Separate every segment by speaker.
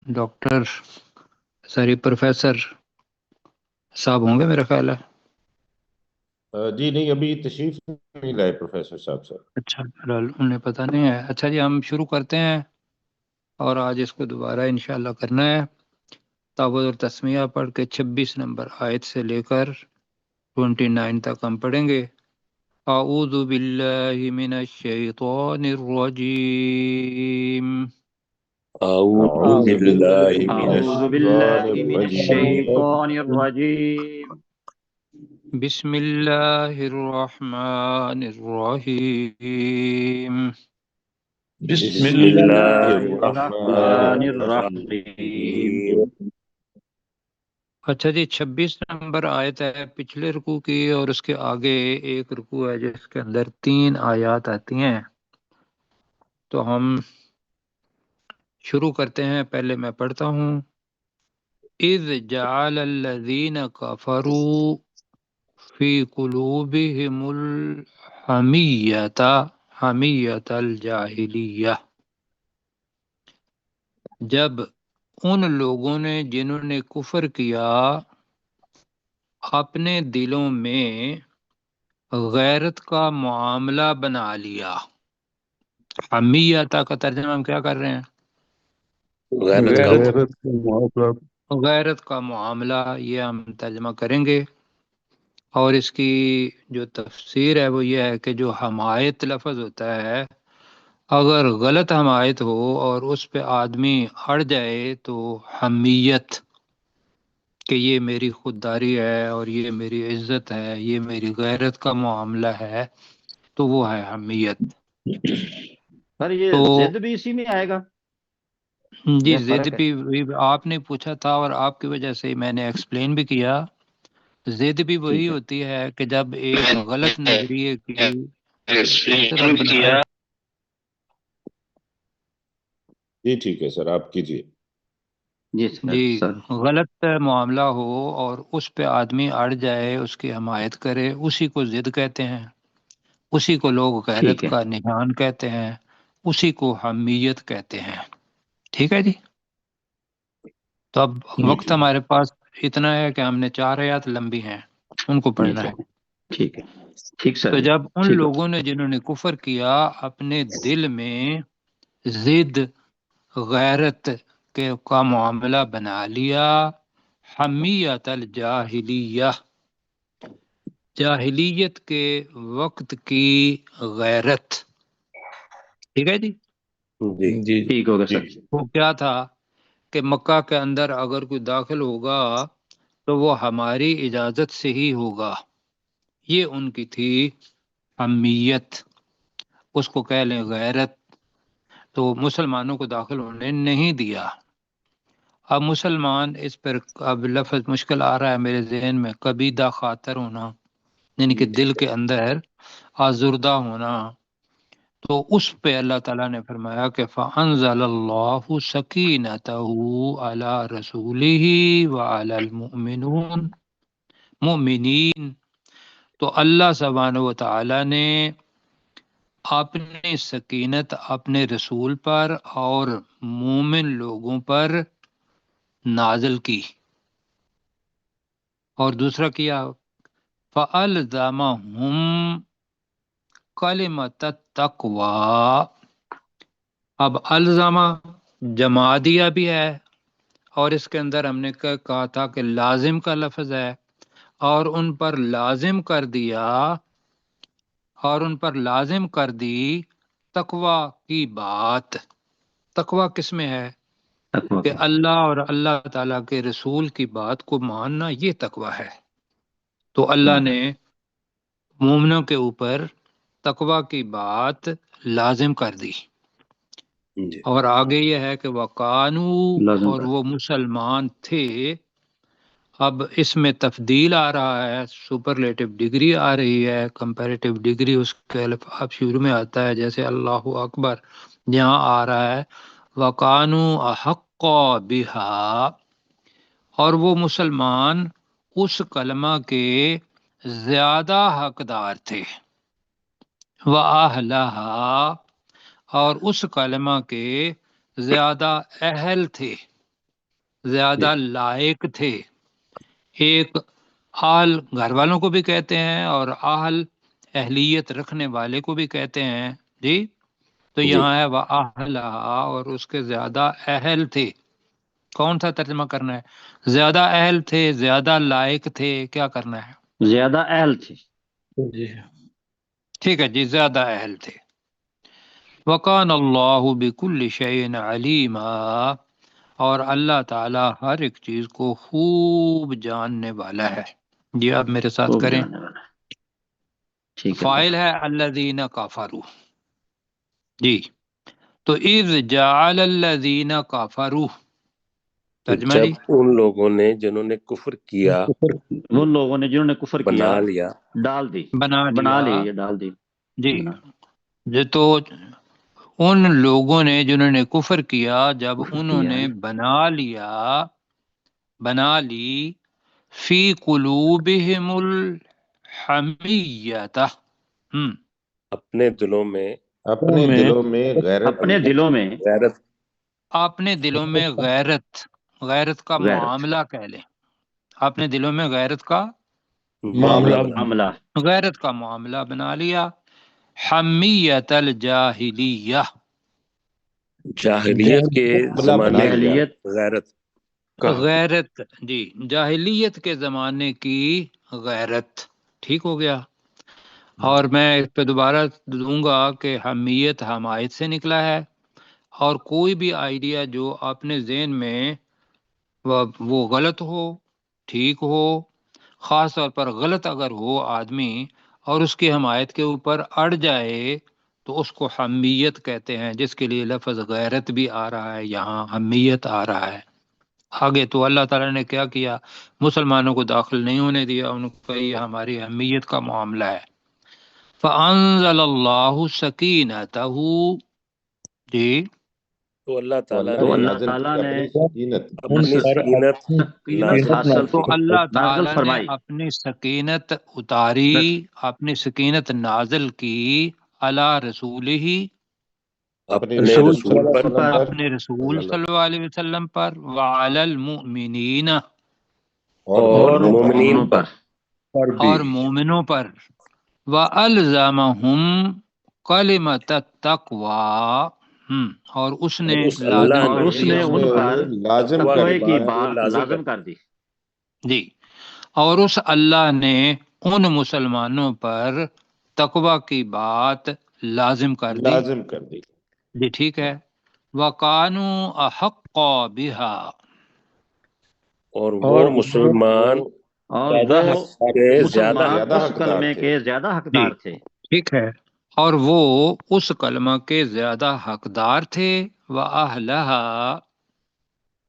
Speaker 1: Doctor ساری professor صاحب ہوں گے میرا خیال ہے.
Speaker 2: جی نہیں، ابھی تشریف نہیں لائے پروفیسر صاحب سر.
Speaker 1: اچھا فلحال انہیں پتہ نہیں ہے. اچھا جی ہم شروع کرتے ہیں اور آج اس کو دوبارہ انشاءاللہ کرنا ہے. تعوذ اور تسمیہ پڑھ کے 26 نمبر آیت سے لے کر 29 تک ہم پڑھیں گے. اعوذ باللہ من الشیطان الرجیم.
Speaker 3: أعوذ بالله من
Speaker 2: أعوذ
Speaker 3: الشيطان
Speaker 2: بالله من
Speaker 3: الرجيم.
Speaker 2: الشيطان الرجيم.
Speaker 1: بسم اللہ الرحمن الرحیم.
Speaker 3: بسم
Speaker 2: بسم
Speaker 3: الله
Speaker 2: الله
Speaker 3: الرحمن
Speaker 2: الرحمن
Speaker 3: الرحيم.
Speaker 2: الرحيم.
Speaker 1: اچھا جی 26 نمبر آیت ہے پچھلے رکوع کی، اور اس کے آگے ایک رکوع ہے جس کے اندر 3 آیات آتی ہیں. تو ہم شروع کرتے ہیں. پہلے میں پڑھتا ہوں. اذ جعل الذین کفروا فی قلوبہم الحمیۃ حمیۃ الجاہلیہ. جب ان لوگوں نے جنہوں نے کفر کیا اپنے دلوں میں غیرت کا معاملہ بنا لیا. حمیت کا ترجمہ ہم کیا کر رہے ہیں؟
Speaker 3: غیرت کا
Speaker 2: غیرت کا معاملہ.
Speaker 1: غیرت کا معاملہ، یہ ہم ترجمہ کریں گے. اور اس کی جو تفسیر ہے وہ یہ ہے کہ جو حمایت لفظ ہوتا ہے، اگر غلط حمایت ہو اور اس پہ آدمی اڑ جائے تو حمیت، کہ یہ میری خودداری ہے اور یہ میری عزت ہے، یہ میری غیرت کا معاملہ ہے، تو وہ ہے حمیت.
Speaker 2: سر یہ
Speaker 1: تو
Speaker 2: زد بھی اسی میں آئے گا
Speaker 1: جی
Speaker 2: یا
Speaker 1: ضد
Speaker 2: فرق ہے؟
Speaker 1: بھی آپ نے پوچھا تھا اور آپ کی وجہ سے میں نے ایکسپلین بھی کیا. ضد بھی وہی
Speaker 2: ٹھیک ہے.
Speaker 1: ہوتی ہے کہ جب ایک غلط نظریے کی طرف
Speaker 3: ایکسپلین
Speaker 1: بنا.
Speaker 3: کیا.
Speaker 2: جی ٹھیک ہے سر، آپ کیجیے.
Speaker 4: جی سر
Speaker 1: جی
Speaker 4: سر
Speaker 1: غلط معاملہ ہو اور اس پہ آدمی اڑ جائے، اس کی حمایت کرے، اسی کو ضد کہتے ہیں. اسی کو لوگ غیرت
Speaker 4: ٹھیک ہے
Speaker 1: کا نشان کہتے ہیں، اسی کو حمیت کہتے ہیں. ٹھیک ہے جی. تو اب
Speaker 2: جی
Speaker 1: وقت
Speaker 2: ٹھیک.
Speaker 1: ہمارے پاس اتنا ہے کہ ہم نے 4 آیات لمبی ہیں ان کو
Speaker 4: جی
Speaker 1: پڑھنا ہے.
Speaker 4: سر ٹھیک ہے ٹھیک سر
Speaker 1: تو جب ان
Speaker 4: ٹھیک ہے.
Speaker 1: لوگوں نے جنہوں نے کفر کیا اپنے دل میں ضد غیرت کے کا معاملہ بنا لیا، حمیت الجاہلیہ، جاہلیت کے وقت کی غیرت. ٹھیک ہے جی.
Speaker 3: جی
Speaker 4: ٹھیک ہوگا
Speaker 2: جی
Speaker 4: سر.
Speaker 1: وہ کیا تھا کہ مکہ کے اندر اگر کوئی داخل ہوگا تو وہ ہماری اجازت سے ہی ہوگا. یہ ان کی تھی حمیت، اس کو کہہ لیں غیرت. تو مسلمانوں کو داخل ہونے نہیں دیا. اب مسلمان اس پر اب لفظ مشکل آ رہا ہے میرے ذہن میں، قبیدہ خاطر ہونا، یعنی کہ دل کے اندر آزردہ ہونا. تو اس پہ اللہ تعالیٰ نے فرمایا کہ فَأَنزَلَ اللَّهُ سَكِينَتَهُ عَلَى رَسُولِهِ وَعَلَى الْمُؤْمِنِينَ. تو اللہ سبحانہ و تعالیٰ نے اپنی سکینت اپنے رسول پر اور مومن لوگوں پر نازل کی. اور دوسرا کیا؟ فَأَلْزَمَهُمْ کلمۃ التقوی. اب الزامہ جمع دیا بھی ہے، اور اس کے اندر ہم نے کہا تھا کہ لازم کا لفظ ہے، اور ان پر لازم کر دیا، اور ان پر لازم کر دی تقوی کی بات. تقوی کس میں ہے؟
Speaker 4: تقویٰ
Speaker 1: کہ
Speaker 4: میں.
Speaker 1: اللہ اور اللہ تعالیٰ کے رسول کی بات کو ماننا، یہ تقوی ہے. تو اللہ نے مومنوں کے اوپر تقوی کی بات لازم کر دی.
Speaker 3: جی
Speaker 1: اور آگے یہ ہے کہ وَقَانُوا،
Speaker 4: لازم
Speaker 1: اور
Speaker 4: کر.
Speaker 1: وہ مسلمان تھے. اب اس میں تفضیل آ رہا ہے، سپرلیٹو ڈگری آ رہی ہے، کمپیریٹیو ڈگری اس کے اب شروع میں آتا ہے، جیسے اللہ اکبر یہاں آ رہا ہے وَقَانُوا أَحَقَّ بِهَا. اور وہ مسلمان اس کلمہ کے زیادہ حقدار تھے. وَأَهْلَهَا، اور اس کلمہ کے زیادہ اہل تھے. زیادہ لائق تھے. ایک آل گھر والوں کو بھی کہتے ہیں اور آل اہلیت رکھنے والے کو بھی کہتے ہیں. جی تو
Speaker 3: جی
Speaker 1: یہاں ہے وَأَهْلَهَا، اور اس کے زیادہ اہل تھے. کون سا ترجمہ کرنا ہے؟ زیادہ اہل تھے، زیادہ لائق تھے، کیا کرنا ہے؟
Speaker 4: زیادہ اہل تھے.
Speaker 3: جی
Speaker 1: ٹھیک ہے جی، زیادہ اہل تھے. وَقَانَ اللَّهُ بِكُلِّ شَيْءٍ عَلِيمًا، اور اللہ تعالی ہر ایک چیز کو خوب جاننے والا ہے. جی آپ میرے ساتھ
Speaker 4: خوب
Speaker 1: کریں.
Speaker 4: جاننے والا. ٹھیک ہے.
Speaker 1: فاعل ہے الذین کفروا. جی تو اذ جعل الذین کفروا، ترجمہ
Speaker 3: جب
Speaker 1: جی.
Speaker 3: ان لوگوں نے جنہوں نے کفر کیا
Speaker 4: وہ لوگوں نے جنہوں نے کفر کیا
Speaker 3: بنا لیا
Speaker 4: ڈال دی.
Speaker 1: بنا
Speaker 4: بنا
Speaker 1: لیا.
Speaker 4: لی یا ڈال دی.
Speaker 1: جی
Speaker 4: بنا
Speaker 1: یہ تو ان لوگوں نے جنہوں نے کفر کیا، جب
Speaker 4: کفر
Speaker 1: انہوں
Speaker 4: کیا
Speaker 1: نے بنا لی فی قلوبہم الحمیۃ،
Speaker 3: اپنے دلوں میں
Speaker 2: اپنے دلوں میں غیرت
Speaker 4: اپنے دلوں میں
Speaker 3: غیرت
Speaker 1: اپنے دلوں میں غیرت کا
Speaker 4: غیرت
Speaker 1: معاملہ کہہ لیں. اپنے دلوں میں غیرت کا
Speaker 2: معاملہ بنا.
Speaker 4: معاملہ
Speaker 1: بنا لیا. حمیت الجاہلیہ،
Speaker 3: جاہلیت کے
Speaker 2: بنا
Speaker 3: زمانے کی
Speaker 2: لیا.
Speaker 4: جاہلیت
Speaker 3: غیرت
Speaker 1: غیرت. جی جاہلیت کے زمانے کی غیرت. ٹھیک ہو گیا. اور میں اس پہ دوبارہ دوں گا کہ حمیت حمایت سے نکلا ہے، اور کوئی بھی آئیڈیا جو اپنے ذہن میں وہ غلط ہو، ٹھیک ہو، خاص طور پر غلط اگر ہو آدمی اور اس کی حمایت کے اوپر اڑ جائے تو اس کو حمیت کہتے ہیں، جس کے لیے لفظ غیرت بھی آ رہا ہے، یہاں حمیت آ رہا ہے. آگے تو اللہ تعالیٰ نے کیا کیا؟ مسلمانوں کو داخل نہیں ہونے دیا، ان کو یہ ہماری حمیت کا معاملہ ہے. فَأَنزَلَ اللَّهُ سَكِينَتَهُ. جی
Speaker 3: تو اللہ تعالیٰ
Speaker 4: تو
Speaker 3: نے
Speaker 4: اللہ
Speaker 2: نازل
Speaker 4: تعالیٰ
Speaker 2: کی
Speaker 4: نے
Speaker 2: اپنی سکینت.
Speaker 3: اپنی سکینت
Speaker 4: سکینت
Speaker 3: نازل
Speaker 4: حاصل
Speaker 1: تو اللہ
Speaker 4: نازل
Speaker 1: تعالیٰ نے
Speaker 4: فرمائی.
Speaker 1: اپنی سکینت اتاری، اپنی سکینت نازل کی علی رسول ہی،
Speaker 2: اپنے
Speaker 3: اپنے
Speaker 2: رسول
Speaker 3: رسول
Speaker 2: صلی اللہ
Speaker 3: پر
Speaker 2: علیہ وسلم پر
Speaker 1: اپنے رسول صلی اللہ علیہ وسلم پر، وعلی المؤمنین،
Speaker 3: اور
Speaker 2: مومنوں پر.
Speaker 3: مومنین پر
Speaker 1: اور مومنوں پر. وَأَلْزَمَهُمْ کلمۃ التقوی، اور اس نے
Speaker 3: اور اس
Speaker 1: لازم
Speaker 3: اللہ
Speaker 4: اور
Speaker 1: کر
Speaker 4: اس
Speaker 1: دیا
Speaker 4: نے
Speaker 2: اس
Speaker 1: ان
Speaker 2: نے
Speaker 1: پر.
Speaker 2: انہیں لازم کر
Speaker 4: تقوی کی
Speaker 2: دیا.
Speaker 4: بات
Speaker 3: لازم
Speaker 4: لازم کر دی.
Speaker 1: جی اور اس اللہ نے ان مسلمانوں پر تقوی کی بات لازم کر دی.
Speaker 2: لازم کر دی.
Speaker 1: جی ٹھیک ہے. وَقَانُوا أَحَقَّ بِهَا،
Speaker 3: اور وہ مسلمان
Speaker 4: اور
Speaker 2: زیادہ
Speaker 4: وہ
Speaker 2: حقدار
Speaker 3: کے
Speaker 2: تھے.
Speaker 3: زیادہ
Speaker 4: مسلمان
Speaker 2: زیادہ
Speaker 4: اس
Speaker 2: حقدار
Speaker 4: کلمے
Speaker 2: تھے.
Speaker 4: کے زیادہ
Speaker 1: جی
Speaker 4: حقدار تھے.
Speaker 1: ٹھیک ہے. اور وہ اس کلمہ کے زیادہ حقدار تھے. وَأَهْلَهَا،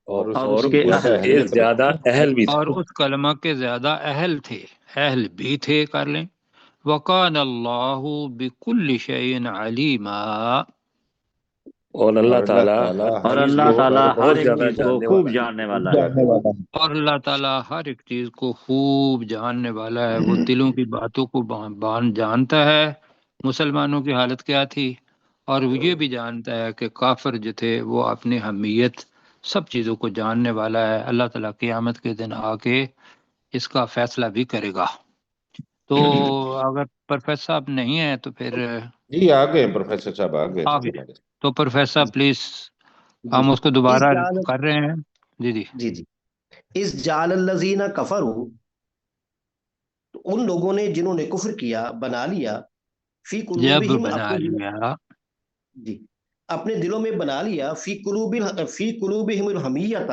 Speaker 2: اور
Speaker 4: اور
Speaker 3: اور
Speaker 4: اس کے
Speaker 3: اس
Speaker 4: اہل
Speaker 3: کے
Speaker 2: اہلیت
Speaker 3: زیادہ
Speaker 2: رکھتے.
Speaker 3: اہل بھی تھے.
Speaker 1: اور اس کلمہ کے زیادہ اہل تھے، اہل بھی تھے کر لیں. وَقَانَ اللَّهُ بِكُلِّ شَيْءٍ عَلِيمًا،
Speaker 3: اور اللہ
Speaker 2: اور اللہ
Speaker 3: تعالیٰ
Speaker 2: تعالیٰ
Speaker 3: ہر
Speaker 4: اور
Speaker 2: ہر
Speaker 3: چیز
Speaker 4: اللہ
Speaker 3: کو
Speaker 2: چیز
Speaker 4: تعالیٰ
Speaker 2: پر
Speaker 4: ہر
Speaker 3: بہت
Speaker 4: ایک
Speaker 3: زیادہ
Speaker 4: چیز کو
Speaker 3: جاننے
Speaker 4: خوب
Speaker 3: والا ہے.
Speaker 4: جاننے والا ہے.
Speaker 1: اور اللہ تعالیٰ ہر ایک چیز کو خوب جاننے والا ہے. وہ دلوں کی باتوں کو جانتا ہے. مسلمانوں کی حالت کیا تھی، اور وہ یہ بھی جانتا ہے کہ کافر جو تھے وہ اپنی حمیت سب چیزوں کو جاننے والا ہے. اللہ تعالیٰ قیامت کے دن آ کے اس کا فیصلہ بھی کرے گا. تو اگر پروفیسر صاحب نہیں ہیں تو پھر
Speaker 2: جی آگے پروفیسر صاحب آگے.
Speaker 1: آگے. تو پروفیسر پلیز، ہم اس کو دوبارہ کر رہے ہیں. جی جی
Speaker 5: جی جی اس جعل الذین کفروا، تو ان لوگوں نے جنہوں نے کفر کیا بنا لیا فی
Speaker 1: جب
Speaker 5: قلوبہم
Speaker 1: بنا
Speaker 5: اپنے دلوں،
Speaker 1: لیا.
Speaker 5: جی اپنے دلوں میں بنا لیا فی قلوبہم الحمیت،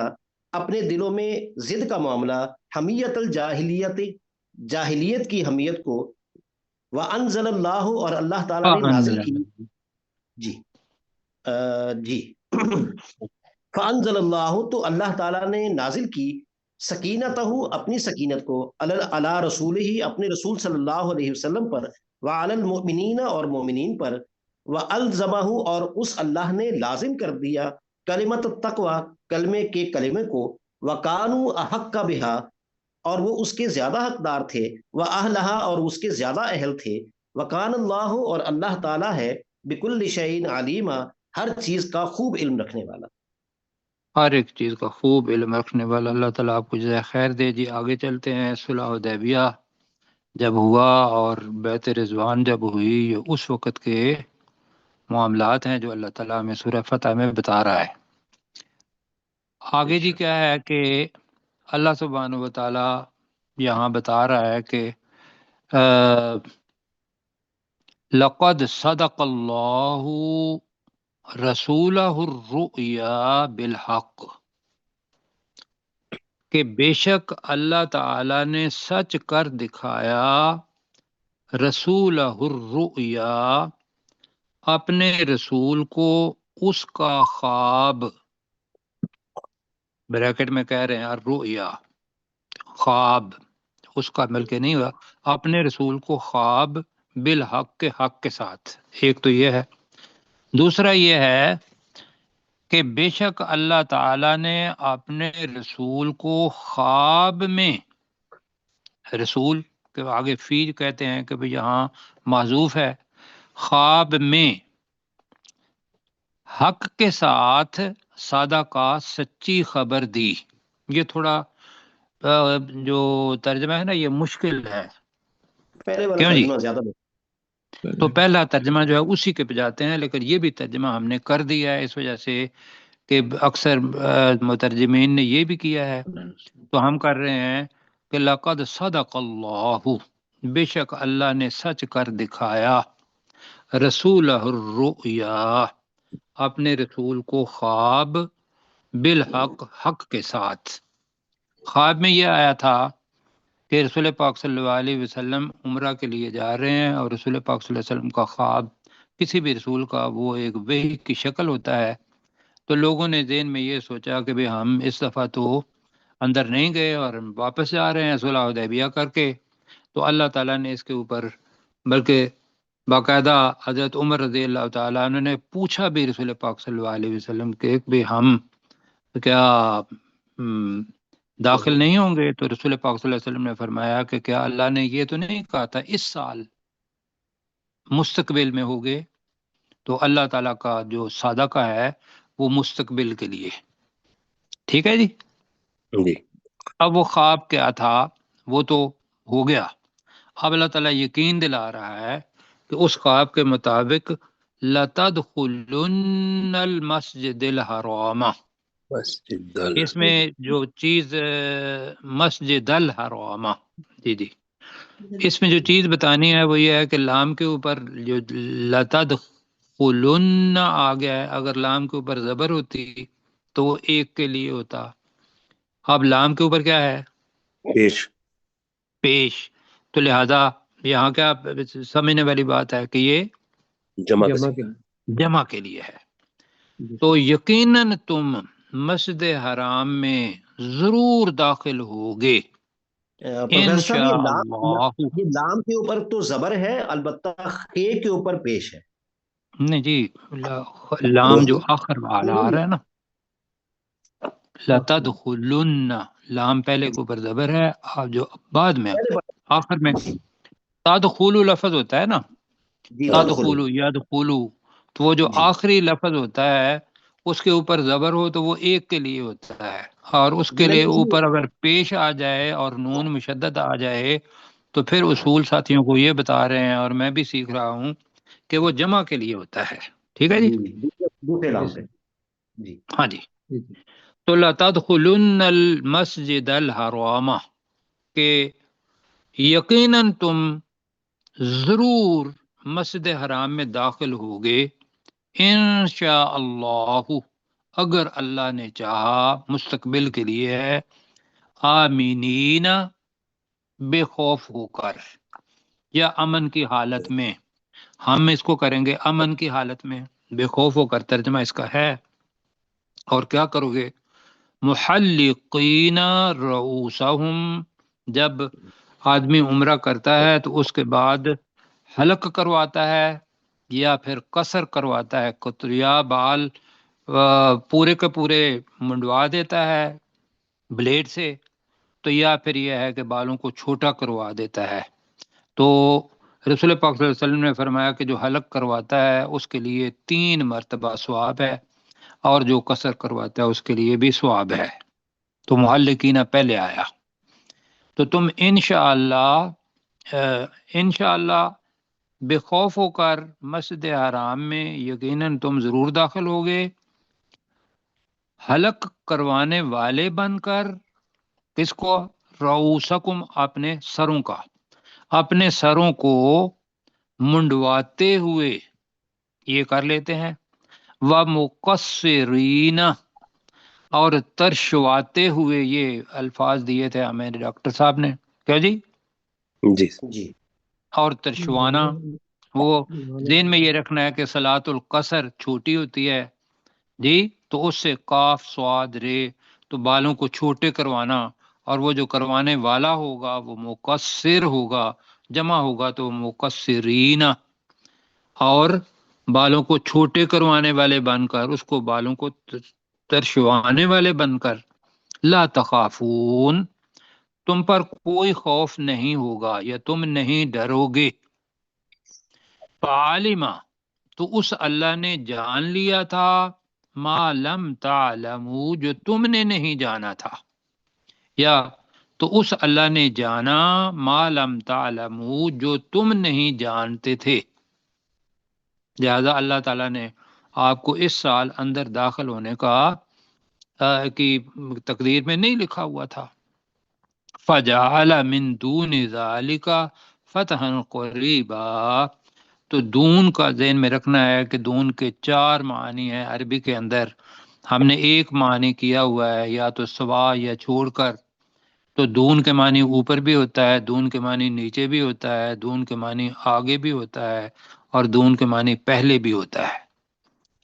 Speaker 5: اپنے دلوں میں ضد کا معاملہ، حمیت الجاہلیت، جاہلیت کی حمیت کو. وانزل اللہ، اور اللہ تعالیٰ نے نازل کی. جی جی فانزل اللہ، تو اللہ تعالیٰ نے نازل کی سکینتہ، اپنی سکینت کو، علی رسول ہی، اپنے رسول صلی اللہ علیہ وسلم پر، وعلی المؤمنین، اور مومنین پر، والزمہ، اور اس اللہ نے لازم کر دیا کلمت التقوی، کلمے کے کلمے کو، وکانوا احق بہا، اور وہ اس کے زیادہ حقدار تھے، واہلہا، اور اس کے زیادہ اہل تھے، وکان اللہ، اور اللہ تعالیٰ ہے بکل شیء علیما، ہر چیز کا خوب علم رکھنے والا.
Speaker 1: ہر ایک چیز کا خوب علم رکھنے والا اللہ تعالیٰ آپ کو جزائے خیر دے جی۔ آگے چلتے ہیں۔ صلح حدیبیہ جب ہوا اور بیعت رضوان جب ہوئی، یہ اس وقت کے معاملات ہیں جو اللہ تعالیٰ میں سورہ فتح میں بتا رہا ہے۔ آگے جی کیا ہے کہ اللہ سبحانہ و تعالیٰ یہاں بتا رہا ہے کہ لقد صدق اللہ رسولہ الرؤیا بالحق، کہ بے شک اللہ تعالیٰ نے سچ کر دکھایا رسولہ الرؤیا، اپنے رسول کو اس کا خواب، بریکٹ میں کہہ رہے ہیں الرؤیا خواب، اس کا بلکہ نہیں ہوا، اپنے رسول کو خواب بالحق کے حق کے ساتھ۔ ایک تو یہ ہے، دوسرا یہ ہے کہ بے شک اللہ تعالیٰ نے اپنے رسول کو خواب میں، رسول کے آگے فی کہتے ہیں کہ یہاں معذوف ہے، خواب میں حق کے ساتھ صادقہ سچی خبر دی۔ یہ تھوڑا جو ترجمہ ہے نا یہ مشکل ہے،
Speaker 5: پہلے والا
Speaker 1: کیوں جی؟
Speaker 5: ترجمہ زیادہ
Speaker 1: تو پہلا ترجمہ جو ہے اسی کے پہ جاتے ہیں، لیکن یہ بھی ترجمہ ہم نے کر دیا ہے اس وجہ سے کہ اکثر مترجمین نے یہ بھی کیا ہے، تو ہم کر رہے ہیں کہ لقد صدق اللہ، بے شک اللہ نے سچ کر دکھایا، رسولہ الرؤیا، اپنے رسول کو خواب، بالحق حق کے ساتھ۔ خواب میں یہ آیا تھا کہ رسول پاک صلی اللہ علیہ وسلم عمرہ کے لیے جا رہے ہیں، اور رسول پاک صلی اللہ علیہ وسلم کا خواب، کسی بھی رسول کا وہ ایک وحی کی شکل ہوتا ہے، تو لوگوں نے ذہن میں یہ سوچا کہ بھئی ہم اس دفعہ تو اندر نہیں گئے اور ہم واپس جا رہے ہیں صلح حدیبیہ کر کے، تو اللہ تعالیٰ نے اس کے اوپر بلکہ باقاعدہ حضرت عمر رضی اللہ تعالیٰ عنہ نے پوچھا بھی رسول پاک صلی اللہ علیہ وسلم کہ بھی ہم کیا داخل نہیں ہوں گے؟ تو رسول پاک صلی اللہ علیہ وسلم نے فرمایا کہ کیا اللہ نے یہ تو نہیں کہا تھا اس سال مستقبل میں ہوگے؟ تو اللہ تعالیٰ کا جو صادقہ ہے وہ مستقبل کے لیے، ٹھیک ہے جی۔
Speaker 3: جی
Speaker 1: اب وہ خواب کیا تھا وہ تو ہو گیا، اب اللہ تعالیٰ یقین دلا رہا ہے کہ اس خواب کے مطابق لَتَدْخُلُنَّ الْمَسْجِدِ الْحَرَامَ،
Speaker 3: مسجد
Speaker 1: اس میں جو چیز مسجد الحرام، جی جی، اس میں جو چیز بتانی ہے وہ یہ ہے کہ لام کے اوپر جو لَتَدْخُلُنَّ آ گیا ہے، اگر لام کے اوپر زبر ہوتی تو وہ ایک کے لیے ہوتا، اب لام کے اوپر کیا ہے؟
Speaker 3: پیش،
Speaker 1: پیش، تو لہذا یہاں کیا سمجھنے والی بات ہے کہ یہ جمع کے لیے ہے۔ تو یقیناً تم مسجد حرام میں ضرور داخل ہوگے
Speaker 5: پروفیسر صاحب،
Speaker 1: انشاءاللہ۔
Speaker 5: یہ لام کے اوپر تو زبر ہے، البتہ خے کے اوپر پیش ہے۔
Speaker 1: نہیں جی، لام جو آخر والا آ رہا ہے نا، لَتَدْخُلُنَّ، لام پہلے کے اوپر زبر ہے، اور جو بعد میں آخر میں تَدْخُلُ لفظ ہوتا ہے نا، تَدْخُلُ یَدْخُلُ، تو وہ جو آخری لفظ ہوتا ہے اس کے اوپر زبر ہو تو وہ ایک کے لیے ہوتا ہے، اور اس کے لیے اوپر اگر پیش آ جائے اور نون مشدد آ جائے تو پھر اصول ساتھیوں کو یہ بتا رہے ہیں اور میں بھی سیکھ رہا ہوں کہ وہ جمع کے لیے ہوتا ہے، ٹھیک ہے جی۔
Speaker 5: دوسرے لام پہ جی،
Speaker 1: ہاں جی، تو لَتَدْخُلُنَّ الْمَسْجِدَ الْحَرَامَ، کہ یقیناً تم ضرور مسجد حرام میں داخل ہوگے انشاءاللہ، اگر اللہ نے چاہا، مستقبل کے لیے ہے، آمینین، بے خوف ہو کر یا امن کی حالت میں، ہم اس کو کریں گے امن کی حالت میں، بے خوف ہو کر ترجمہ اس کا ہے۔ اور کیا کرو گے؟ محلقین رؤوسہم، جب آدمی عمرہ کرتا ہے تو اس کے بعد حلق کرواتا ہے یا پھر قصر کرواتا ہے، یا بال پورے کے پورے منڈوا دیتا ہے بلیڈ سے، تو یا پھر یہ ہے کہ بالوں کو چھوٹا کروا دیتا ہے۔ تو رسول پاک صلی اللہ علیہ وسلم نے فرمایا کہ جو حلق کرواتا ہے اس کے لیے 3 مرتبہ ثواب ہے، اور جو قصر کرواتا ہے اس کے لیے بھی ثواب ہے. تو محلقین پہلے آیا. تو تم انشاءاللہ بے خوف ہو کر مسجد حرام میں یقیناً تم ضرور داخل ہوگے، حلق کروانے والے بن کر. کس کو؟ رؤوسکم، اپنے سروں کا، اپنے سروں کو منڈواتے ہوئے یہ کر لیتے ہیں. وَمُقَصِّرِينَ، اور ترشواتے ہوئے، یہ الفاظ دیے تھے ہمیں ڈاکٹر صاحب نے. کیا جی؟
Speaker 3: جی
Speaker 5: جی
Speaker 1: اور ترشوانا، وہ ذہن میں یہ رکھنا ہے کہ صلاۃ القصر چھوٹی ہوتی ہے جی، تو اس سے کاف صاد رے، تو بالوں کو چھوٹے کروانا، اور وہ جو کروانے والا ہوگا وہ مقصر ہوگا، جمع ہوگا تو مقصرین، اور بالوں کو چھوٹے کروانے والے بن کر، اس کو بالوں کو ترشوانے والے بن کر. لا تخافون، تم پر کوئی خوف نہیں ہوگا یا تم نہیں ڈرو گے. فعلما، تو اس اللہ نے جان لیا تھا، ما لم تعلمو، جو تم نے نہیں جانا تھا، یا تو اس اللہ نے جانا ما لم تعلمو، جو تم نہیں جانتے تھے. لہذا اللہ تعالیٰ نے آپ کو اس سال اندر داخل ہونے کا کی تقدیر میں نہیں لکھا ہوا تھا. فجعل من دون ذالک فتحا قریبا، تو دون کا ذہن میں رکھنا ہے کہ دون کے 4 معنی ہیں عربی کے اندر. ہم نے ایک معنی کیا ہوا ہے یا تو سوا یا چھوڑ کر. تو دون کے معنی اوپر بھی ہوتا ہے، دون کے معنی نیچے بھی ہوتا ہے، دون کے معنی آگے بھی ہوتا ہے، اور دون کے معنی پہلے بھی ہوتا ہے.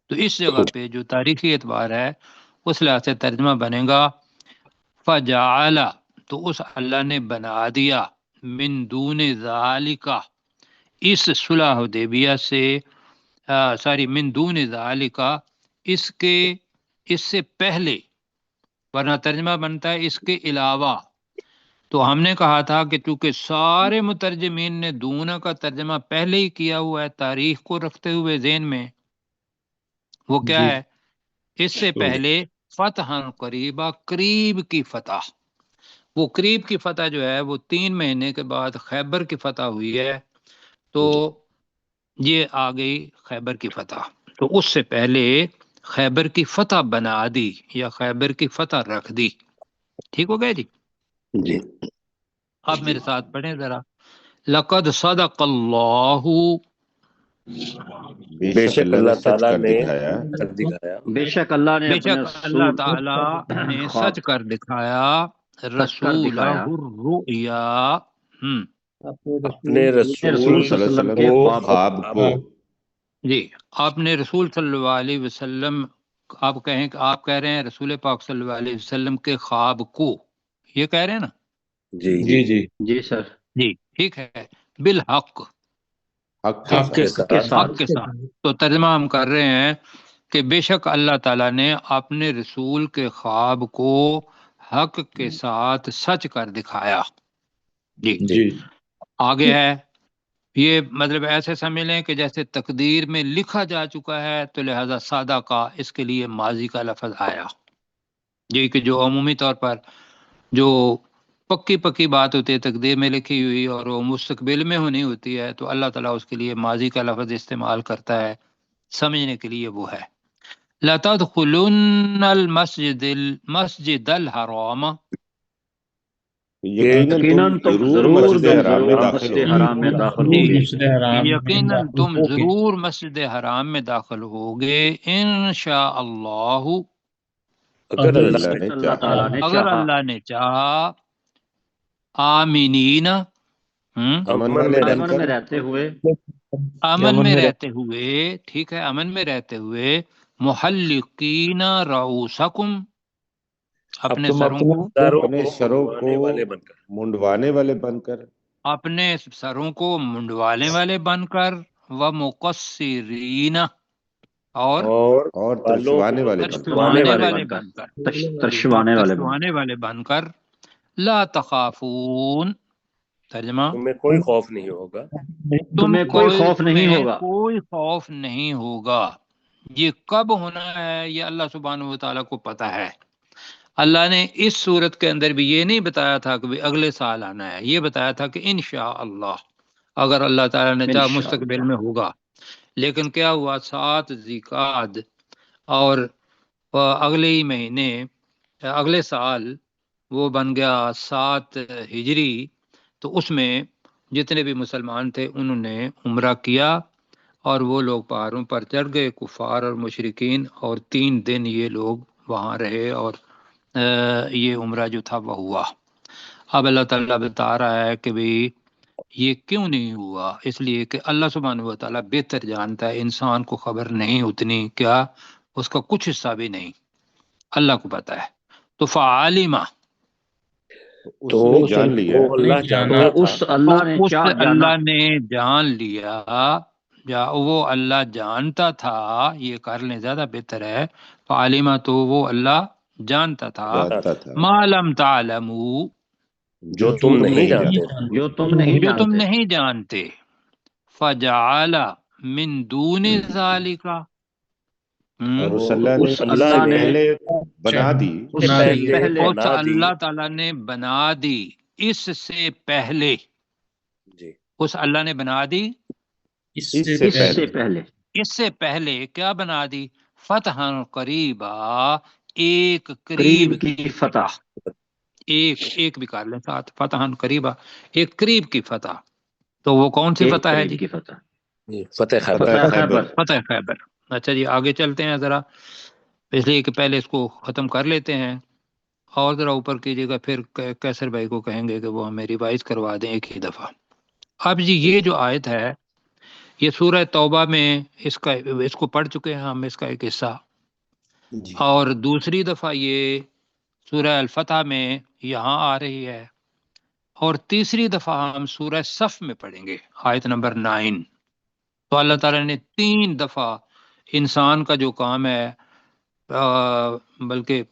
Speaker 1: تو اس جگہ پہ جو تاریخی اعتبار ہے اس لحاظ سے ترجمہ بنے گا فجعل، تو اس اللہ نے بنا دیا، من دون ذالک، اس صلح حدیبیہ سے، من دون ذالک، اس سے پہلے، ورنہ ترجمہ بنتا ہے اس کے علاوہ. تو ہم نے کہا تھا کہ چونکہ سارے مترجمین نے دون کا ترجمہ پہلے ہی کیا ہوا ہے تاریخ کو رکھتے ہوئے ذہن میں، وہ کیا ہے؟ اس سے پہلے فتح قریبا، قریب کی فتح. وہ قریب کی فتح جو ہے وہ 3 مہینے کے بعد خیبر کی فتح ہوئی ہے، تو یہ آ گئی خیبر کی فتح. تو اس سے پہلے خیبر کی فتح بنا دی یا خیبر کی فتح رکھ دی. ٹھیک ہو گیا جی؟
Speaker 3: جی
Speaker 1: اب میرے ساتھ پڑھیں ذرا. لقد صدق اللہ،
Speaker 2: بے شک اللہ سچ کر دکھایا،
Speaker 4: بے شک اللہ نے
Speaker 1: بے
Speaker 4: اپنے
Speaker 1: شک اللہ تعالی نے سچ کر دکھایا، رسولہ
Speaker 4: دکھایا
Speaker 1: الرؤیا،
Speaker 3: اپنے رسول
Speaker 4: رسول
Speaker 2: صلی اللہ علیہ وسلم
Speaker 4: کے
Speaker 2: کو خواب کو.
Speaker 1: جی آپ نے رسول صلی اللہ علیہ وسلم، آپ کہیں کہ آپ کہہ رہے ہیں رسول پاک صلی اللہ علیہ وسلم کے خواب کو، یہ کہہ رہے ہیں نا؟
Speaker 3: جی جی جی
Speaker 4: جی سر،
Speaker 1: جی ٹھیک ہے. بالحق،
Speaker 2: حق
Speaker 4: کے
Speaker 1: حق
Speaker 4: ساتھ
Speaker 1: کے ساتھ. تو ترجمہ ہم کر رہے ہیں کہ بے شک اللہ تعالیٰ نے اپنے رسول کے خواب کو حق کے ساتھ سچ کر دکھایا. جی آگے ہے یہ، مطلب ایسے سمجھ لیں کہ جیسے تقدیر میں لکھا جا چکا ہے، تو لہذا سادہ کا اس کے لیے ماضی کا لفظ آیا. جی کہ جو عمومی طور پر جو پکی بات ہوتی ہے تقدیر میں لکھی ہوئی اور وہ مستقبل میں ہونی ہوتی ہے، تو اللہ تعالیٰ اس کے لیے ماضی کا لفظ استعمال کرتا ہے سمجھنے کے لیے. وہ ہے لَتَدْخُلُنَّ الْمَسْجِدَ الْحَرَامَ،
Speaker 2: یقیناً تم ضرور مسجد حرام میں داخل
Speaker 4: مسجد
Speaker 2: ہو.
Speaker 4: حرام میں داخل ہوگے،
Speaker 1: یقیناً تم ضرور مسجد حرام میں داخل ہوگے، انشاءاللہ،
Speaker 3: اگر
Speaker 2: اللہ نے
Speaker 4: اللہ
Speaker 2: چاہا.
Speaker 4: تعالیٰ نے
Speaker 1: اگر
Speaker 4: چاہا،
Speaker 1: اللہ نے چاہا. آمینین،
Speaker 2: امن والے بن
Speaker 4: امن
Speaker 2: کر،
Speaker 4: میں رہتے ہوئے،
Speaker 1: امن میں رہتے ہوئے، ٹھیک ہے، امن میں رہتے ہوئے، محلقین رؤوسکم، اپنے سروں کو،
Speaker 2: اپنے سروں کو منڈوانے والے بن کر،
Speaker 1: اپنے سروں کو منڈوانے والے بن کر، ومقصرین، اور
Speaker 2: ترشوانے والے بن کر.
Speaker 1: ترشوانے والے بن کر،
Speaker 4: ترشوانے والے بن
Speaker 1: ترشوانے والے بن کر. لا تخافون، ترجمہ
Speaker 3: تمہیں کوئی خوف نہیں ہوگا،
Speaker 4: تمہیں کوئی خوف نہیں ہوگا،
Speaker 1: کوئی خوف نہیں ہوگا. یہ کب ہونا ہے یہ اللہ سبحانہ و تعالیٰ کو پتہ ہے۔ اللہ نے اس صورت کے اندر بھی یہ نہیں بتایا تھا کہ بھی اگلے سال آنا ہے، یہ بتایا تھا کہ انشاءاللہ اگر اللہ تعالیٰ نے چاہا مستقبل میں ہوگا۔ لیکن کیا ہوا، 7 ذی-القعد اور اگلے ہی مہینے اگلے سال وہ بن گیا 7 ہجری، تو اس میں جتنے بھی مسلمان تھے انہوں نے عمرہ کیا اور وہ لوگ پہاڑوں پر چڑھ گئے، کفار اور مشرکین، اور 3 دن یہ لوگ وہاں رہے اور یہ عمرہ جو تھا وہ ہوا۔ اب اللہ تعالیٰ بتا رہا ہے کہ بھئی یہ کیوں نہیں ہوا، اس لیے کہ اللہ سبحانہ و تعالیٰ بہتر جانتا ہے، انسان کو خبر نہیں اتنی، کیا اس کا کچھ حصہ بھی نہیں، اللہ کو پتا ہے۔ تو فعالمہ
Speaker 2: تو اس نے جان لیا،
Speaker 3: اللہ جانا
Speaker 4: اس اللہ نے کیا جانا،
Speaker 1: اللہ نے جان لیا، یا وہ اللہ جانتا تھا، یہ کر لیں زیادہ بہتر ہے، فعالمہ تو وہ اللہ جانتا تھا،
Speaker 2: جانتا تھا
Speaker 1: ما لم تعلموا
Speaker 3: جو تم نہیں جانتے،
Speaker 4: جو تم نہیں
Speaker 1: جو تم
Speaker 4: جانتے،
Speaker 1: نہیں جانتے، فجعل من دون ذالک،
Speaker 2: اور اس اللہ نے
Speaker 4: اس
Speaker 2: اس
Speaker 4: اللہ
Speaker 2: سے
Speaker 4: نے
Speaker 2: پہلے بنا دی،
Speaker 4: اس سے پہلے
Speaker 1: اس اللہ تعالیٰ نے بنا دی، اس سے پہلے،
Speaker 3: جی
Speaker 1: اس اللہ نے بنا دی
Speaker 2: اس سے پہلے
Speaker 1: اس سے پہلے کیا بنا دی، فتح قریبا، ایک
Speaker 4: قریب کی فتح،
Speaker 1: ایک بھی کر لیں ساتھ، فتح قریبا، ایک قریب کی فتح۔ تو وہ کون سی
Speaker 4: ایک
Speaker 1: فتح ہے
Speaker 4: قریب
Speaker 1: جی؟
Speaker 4: کی فتح،
Speaker 3: فتح خیبر۔
Speaker 4: فتح خیبر۔
Speaker 1: فتح خیبر۔ اچھا جی آگے چلتے ہیں ذرا، اس لیے کہ پہلے اس کو ختم کر لیتے ہیں، اور ذرا اوپر کیجیے گا، پھر کیسر بھائی کو کہیں گے کہ وہ ہمیں ریوائز کروا دیں ایک ہی دفعہ۔ اب جی یہ جو آیت ہے یہ سورہ توبہ میں اس کو پڑھ چکے ہیں ہم، اس کا ایک حصہ، اور دوسری دفعہ یہ سورہ الفتح میں یہاں آ رہی ہے، اور تیسری دفعہ ہم سورہ صف میں پڑھیں گے آیت نمبر 9۔ تو اللہ تعالیٰ نے 3 دفعہ انسان کا جو کام ہے، بلکہ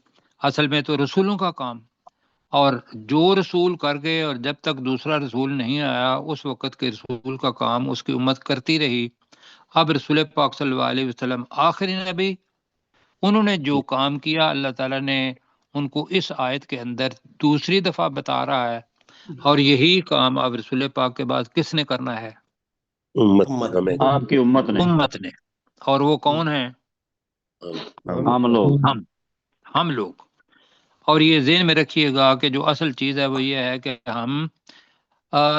Speaker 1: اصل میں تو رسولوں کا کام، اور جو رسول کر گئے اور جب تک دوسرا رسول نہیں آیا اس وقت کے رسول کا کام اس کی امت کرتی رہی۔ اب رسول پاک صلی اللہ علیہ وسلم آخری نبی، انہوں نے جو کام کیا اللہ تعالیٰ نے ان کو اس آیت کے اندر دوسری دفعہ بتا رہا ہے، اور یہی کام اب رسول پاک کے بعد کس نے کرنا ہے؟
Speaker 4: آپ کی امت نے،
Speaker 1: اور وہ کون ہیں؟ ہم لوگ۔ اور یہ ذہن میں رکھیے گا کہ جو اصل چیز ہے وہ یہ ہے کہ ہم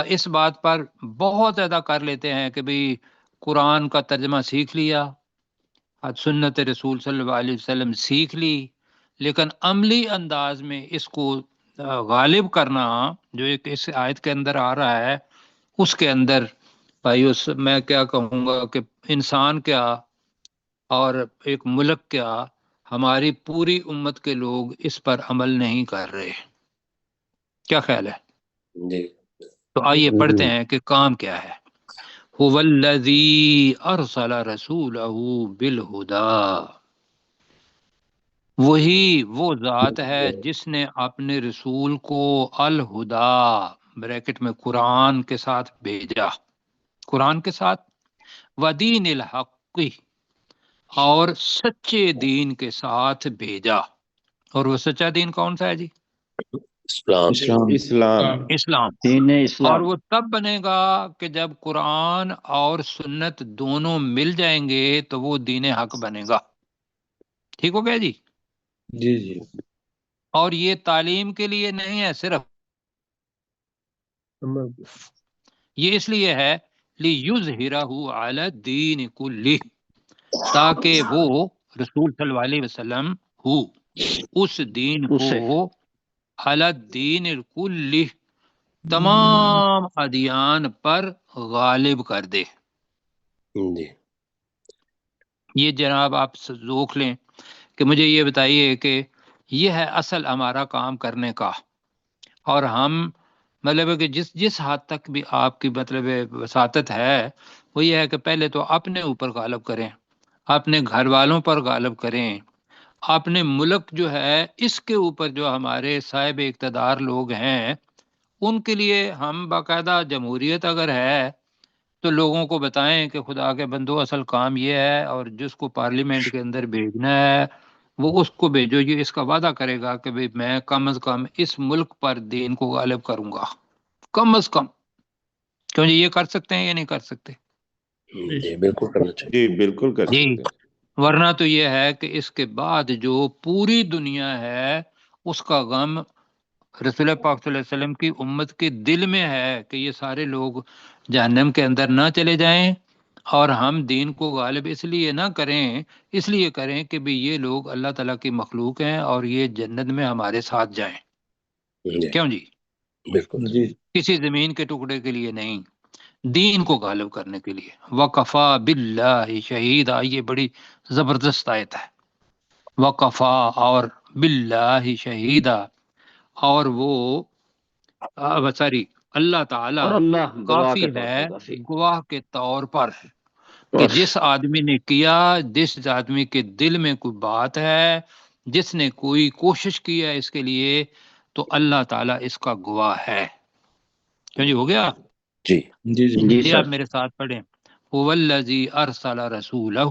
Speaker 1: اس بات پر بہت زیادہ کر لیتے ہیں کہ بھئی قرآن کا ترجمہ سیکھ لیا، سنت رسول صلی اللہ علیہ وسلم سیکھ لی، لیکن عملی انداز میں اس کو غالب کرنا جو ایک اس آیت کے اندر آ رہا ہے، اس کے اندر بھائی میں کیا کہوں گا کہ انسان کیا اور ایک ملک کیا، ہماری پوری امت کے لوگ اس پر عمل نہیں کر رہے۔ کیا خیال ہے
Speaker 3: جی؟
Speaker 1: تو آئیے پڑھتے ہیں کہ کام کیا ہے۔ هو الذی ارسل رسولہ بالہدی، وہی وہ ذات ہے جس نے اپنے رسول کو الہدی بریکٹ میں قرآن کے ساتھ بھیجا، قرآن کے ساتھ، ودین الحق، اور سچے دین کے ساتھ بھیجا۔ اور وہ سچا دین کون سا ہے جی؟ اسلام۔
Speaker 4: دین اسلام۔
Speaker 1: اور وہ تب بنے گا کہ جب قرآن اور سنت دونوں مل جائیں گے تو وہ دین حق بنے گا۔ ٹھیک ہو گیا جی؟
Speaker 3: جی
Speaker 1: اور یہ تعلیم کے لیے نہیں ہے صرف، یہ اس لیے ہے لِيُظْهِرَهُ عَلَى الدِّينِ كُلِّهِ، تاکہ وہ رسول صلی اللہ علیہ وسلم اس دین کو علی الدین الکل، تمام ادیان پر غالب کر دے۔
Speaker 3: جی
Speaker 1: یہ جناب آپ ذوق لیں کہ مجھے یہ بتائیے کہ یہ ہے اصل ہمارا کام کرنے کا، اور ہم مطلب ہے کہ جس حد تک بھی آپ کی مطلب وساطت ہے وہ یہ ہے کہ پہلے تو اپنے اوپر غالب کریں، اپنے گھر والوں پر غالب کریں، اپنے ملک جو ہے اس کے اوپر جو ہمارے صاحب اقتدار لوگ ہیں ان کے لیے ہم باقاعدہ جمہوریت اگر ہے تو لوگوں کو بتائیں کہ خدا کے بندو اصل کام یہ ہے، اور جس کو پارلیمنٹ کے اندر بھیجنا ہے وہ اس کو بھیجو، یہ اس کا وعدہ کرے گا کہ بھئی میں کم از کم اس ملک پر دین کو غالب کروں گا، کم از کم۔ کیوں جی، یہ کر سکتے ہیں یا نہیں کر سکتے؟
Speaker 3: جی بالکل کرنا چاہیے۔
Speaker 2: جی بالکل کر
Speaker 1: جی،
Speaker 2: سکتے ہیں۔
Speaker 1: ورنہ تو یہ ہے کہ اس کے بعد جو پوری دنیا ہے اس کا غم رسول پاک صلی اللہ علیہ وسلم کی امت کے دل میں ہے کہ یہ سارے لوگ جہنم کے اندر نہ چلے جائیں، اور ہم دین کو غالب اس لیے نہ کریں، اس لیے کریں کہ بھی یہ لوگ اللہ تعالیٰ کی مخلوق ہیں اور یہ جنت میں ہمارے ساتھ جائیں۔
Speaker 3: جی
Speaker 1: کیوں جی؟
Speaker 3: بالکل۔
Speaker 6: جی
Speaker 1: کسی زمین کے ٹکڑے کے لیے نہیں، دین کو غالب کرنے کے لیے۔ وَقَفَا بِاللَّهِ شہیدہ، یہ بڑی زبردست آیت ہے۔ وَقَفَا، اور بِاللَّهِ شہیدہ، اور وہ ساری اللہ تعالی
Speaker 4: اور اللہ گواہ
Speaker 1: کافی
Speaker 4: کے طور
Speaker 1: ہے
Speaker 4: پر کافی
Speaker 1: گواہ کے طور پر کہ جس آدمی نے کیا، جس آدمی کے دل میں کوئی بات ہے، جس نے کوئی کوشش کی ہے اس کے لیے، تو اللہ تعالیٰ اس کا گواہ ہے۔ کیوں جی، ہو گیا؟
Speaker 3: جی
Speaker 6: جی جی
Speaker 4: جی
Speaker 1: یہ
Speaker 4: سر،
Speaker 1: آپ میرے ساتھ پڑھیں۔ هو الذی ارسل رسولہ،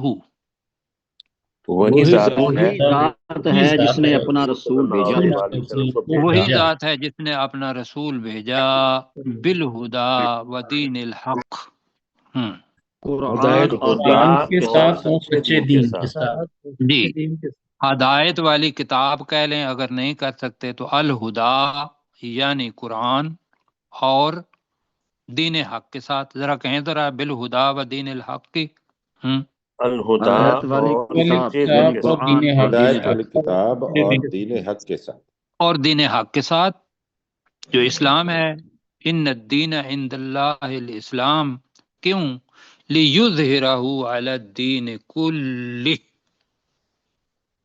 Speaker 3: وہی ذات
Speaker 4: وہی
Speaker 3: ہے
Speaker 4: ذات ہے جس نے اپنا رسول
Speaker 3: صلی
Speaker 4: بھیجا،
Speaker 3: اللہ علیہ وسلم کو
Speaker 1: وہی
Speaker 3: بھیجا
Speaker 1: ذات ہے جس نے اپنا رسول بھیجا، بالہدا و دین الحق،
Speaker 4: قرآن اور
Speaker 3: بالہدا
Speaker 4: دین
Speaker 6: کے
Speaker 4: کے
Speaker 3: اور
Speaker 6: ساتھ
Speaker 4: ساتھ۔
Speaker 6: اور سچے دین کے ساتھ
Speaker 1: جی، ہدایت والی کتاب کہہ لیں اگر نہیں کر سکتے تو الہدا یعنی قرآن، اور دین حق کے ساتھ۔ ذرا کہیں ذرا بالہدا و دین الحق کی۔
Speaker 3: الہدا
Speaker 4: ہدایت والی
Speaker 3: اور
Speaker 4: کتاب
Speaker 3: سچے
Speaker 4: یعنی
Speaker 3: دین کے
Speaker 6: اور
Speaker 3: ساتھ۔
Speaker 6: دین
Speaker 4: قرآن
Speaker 6: حق
Speaker 4: اور دین
Speaker 2: ہدایت والی
Speaker 4: حق۔
Speaker 2: کتاب اور دین حق کے ساتھ۔
Speaker 1: اور دین حق کے ساتھ جو اسلام ہے۔ ان الدین عند اللہ الاسلام، کیوں؟ لیظہرہ علی الدین کلہ،